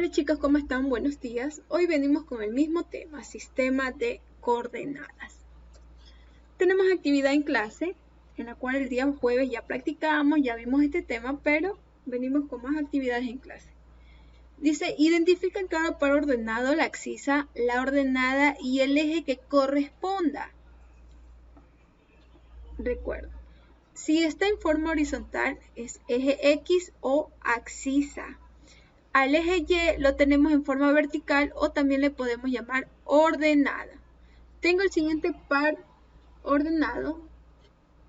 Hola chicos, ¿cómo están? Buenos días. Hoy venimos con el mismo tema, sistema de coordenadas. Tenemos actividad en clase, en la cual el día jueves ya practicamos, ya vimos este tema, pero venimos con más actividades en clase. Dice, identifica en cada par ordenado la axis, la ordenada y el eje que corresponda. Recuerda, si está en forma horizontal es eje X o axis. Al eje Y lo tenemos en forma vertical o también le podemos llamar ordenada. Tengo el siguiente par ordenado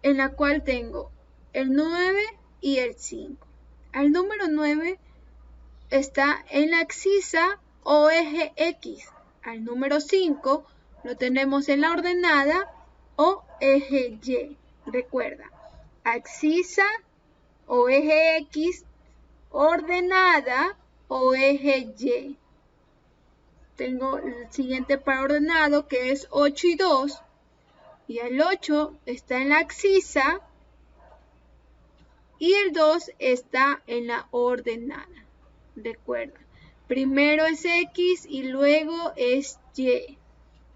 en la cual tengo el 9 y el 5. Al número 9 está en la axis o eje X. Al número 5 lo tenemos en la ordenada o eje Y. Recuerda, axis o eje X, ordenada o eje Y. Tengo el siguiente par ordenado que es 8 y 2. Y el 8 está en la axis y el 2 está en la ordenada. Recuerda, primero es X y luego es Y.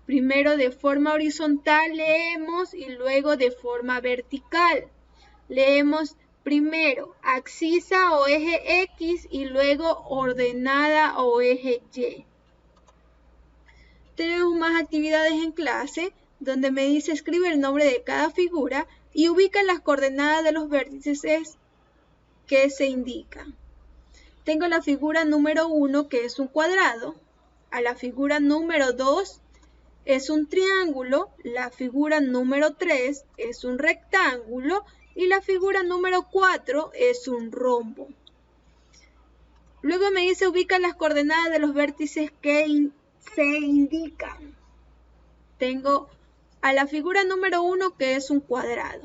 Primero de forma horizontal leemos y luego de forma vertical. Leemos primero axis o eje X y luego ordenada o eje Y. Tenemos más actividades en clase donde me dice escribe el nombre de cada figura y ubica las coordenadas de los vértices que se indican. Tengo la figura número 1 que es un cuadrado, a la figura número 2 es un triángulo, la figura número 3 es un rectángulo y la figura número 4 es un rombo. Luego me dice ubica las coordenadas de los vértices que se indican. Tengo a la figura número 1 que es un cuadrado.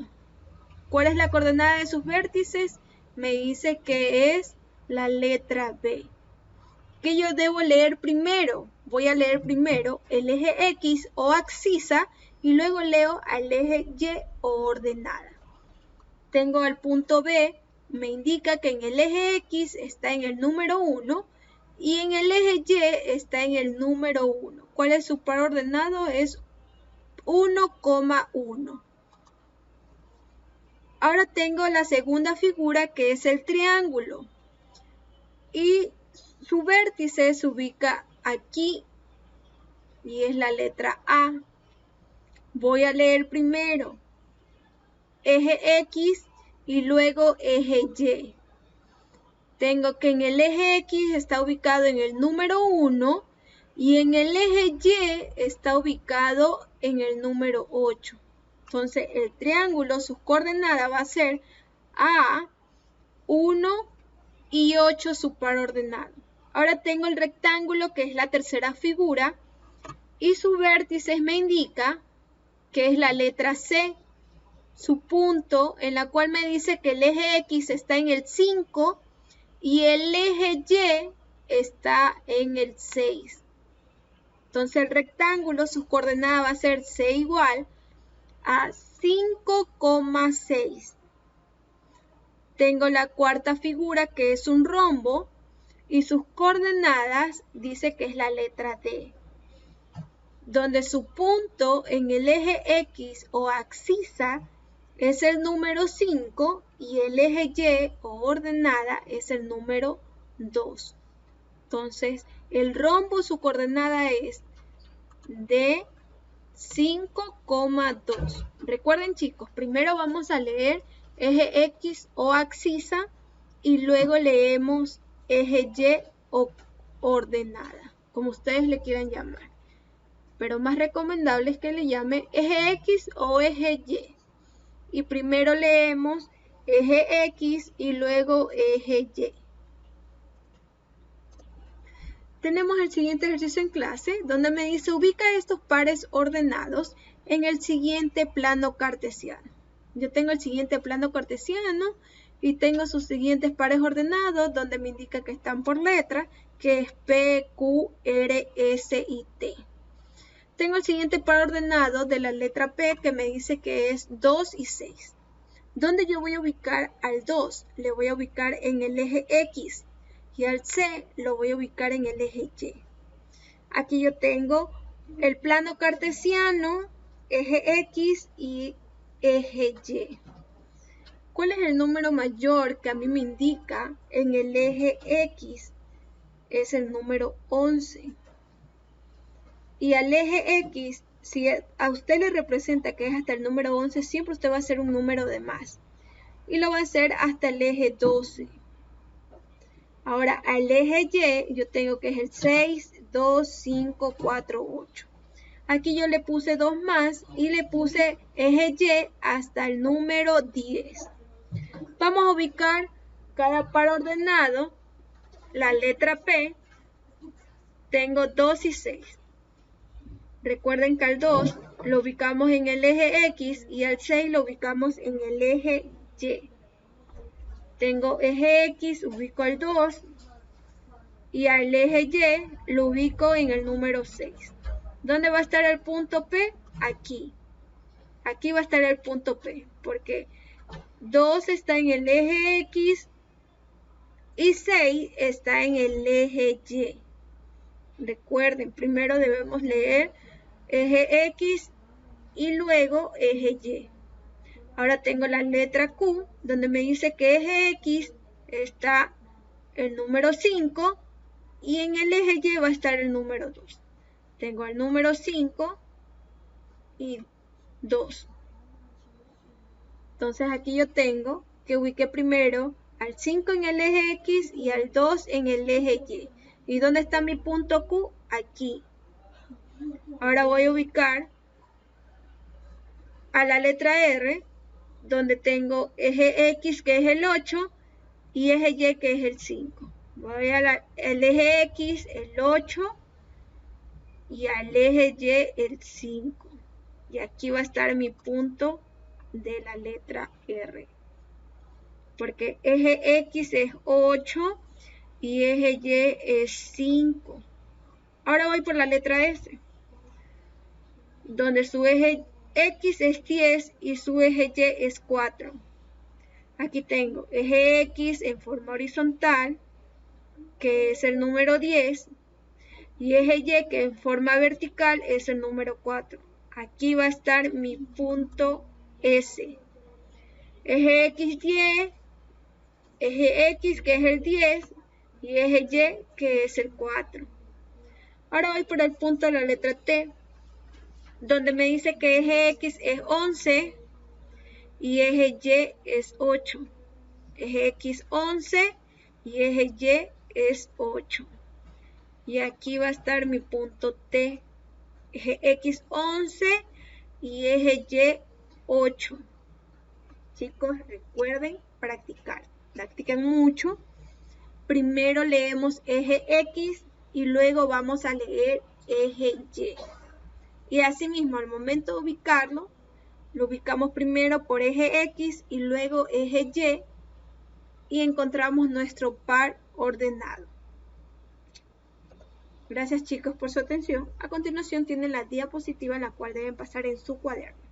¿Cuál es la coordenada de sus vértices? Me dice que es la letra B. ¿Qué yo debo leer primero? Voy a leer primero el eje X o axis y luego leo al eje Y o ordenada. Tengo el punto B, me indica que en el eje X está en el número 1 y en el eje Y está en el número 1. ¿Cuál es su par ordenado? Es 1,1. Ahora tengo la segunda figura que es el triángulo y su vértice se ubica aquí y es la letra A. Voy a leer primero eje X y luego eje Y. Tengo que en el eje X está ubicado en el número 1 y en el eje Y está ubicado en el número 8. Entonces el triángulo, sus coordenadas va a ser A, 1 y 8 su par ordenado. Ahora tengo el rectángulo que es la tercera figura y su vértice me indica que es la letra C. Su punto en la cual me dice que el eje X está en el 5 y el eje Y está en el 6. Entonces el rectángulo, sus coordenadas va a ser C igual a 5,6. Tengo la cuarta figura que es un rombo y sus coordenadas dice que es la letra D, donde su punto en el eje X o axis es el número 5 y el eje Y o ordenada es el número 2. Entonces, el rombo, su coordenada es de 5,2. Recuerden chicos, primero vamos a leer eje X o axis y luego leemos eje Y o ordenada, como ustedes le quieran llamar. Pero más recomendable es que le llame eje X o eje Y. Y primero leemos eje X y luego eje Y. Tenemos el siguiente ejercicio en clase donde me dice ubica estos pares ordenados en el siguiente plano cartesiano. Yo tengo el siguiente plano cartesiano y tengo sus siguientes pares ordenados donde me indica que están por letra, que es P, Q, R, S y T. Tengo el siguiente par ordenado de la letra P que me dice que es 2 y 6. ¿Dónde yo voy a ubicar al 2? Le voy a ubicar en el eje X. y al C lo voy a ubicar en el eje Y. Aquí yo tengo el plano cartesiano, eje X y eje Y. ¿Cuál es el número mayor que a mí me indica en el eje X? Es el número 11. Y al eje X, si a usted le representa que es hasta el número 11, siempre usted va a hacer un número de más. Y lo va a hacer hasta el eje 12. Ahora, al eje Y, yo tengo que es el 6, 2, 5, 4, 8. Aquí yo le puse 2 más y le puse eje Y hasta el número 10. Vamos a ubicar cada par ordenado. La letra P, tengo 2 y 6. Recuerden que al 2 lo ubicamos en el eje X y al 6 lo ubicamos en el eje Y. Tengo eje X, ubico al 2 y al eje Y lo ubico en el número 6. ¿Dónde va a estar el punto P? Aquí. Aquí va a estar el punto P, porque 2 está en el eje X y 6 está en el eje Y. Recuerden, primero debemos leer eje X y luego eje Y. Ahora tengo la letra Q, donde me dice que eje X está el número 5 y en el eje Y va a estar el número 2. Tengo el número 5 y 2. Entonces aquí yo tengo que ubiqué primero al 5 en el eje X y al 2 en el eje Y. ¿Y dónde está mi punto Q? Aquí. Ahora voy a ubicar a la letra R, donde tengo eje X que es el 8 y eje Y que es el 5. Voy al eje X, el 8 y al eje Y el 5. Y aquí va a estar mi punto de la letra R. Porque eje X es 8 y eje Y es 5. Ahora voy por la letra S, donde su eje X es 10 y su eje Y es 4. Aquí tengo eje X en forma horizontal, que es el número 10, y eje Y que en forma vertical es el número 4. Aquí va a estar mi punto S. Eje XY, eje X que es el 10 y eje Y que es el 4. Ahora voy por el punto de la letra T, donde me dice que eje X es 11 y eje Y es 8. Eje X 11 y eje Y es 8. Y aquí va a estar mi punto T. Eje X 11 y eje Y 8. Chicos, recuerden practicar. Practiquen mucho. Primero leemos eje X y luego vamos a leer eje Y. Y asimismo, al momento de ubicarlo, lo ubicamos primero por eje X y luego eje Y encontramos nuestro par ordenado. Gracias chicos por su atención. A continuación tienen la diapositiva en la cual deben pasar en su cuaderno.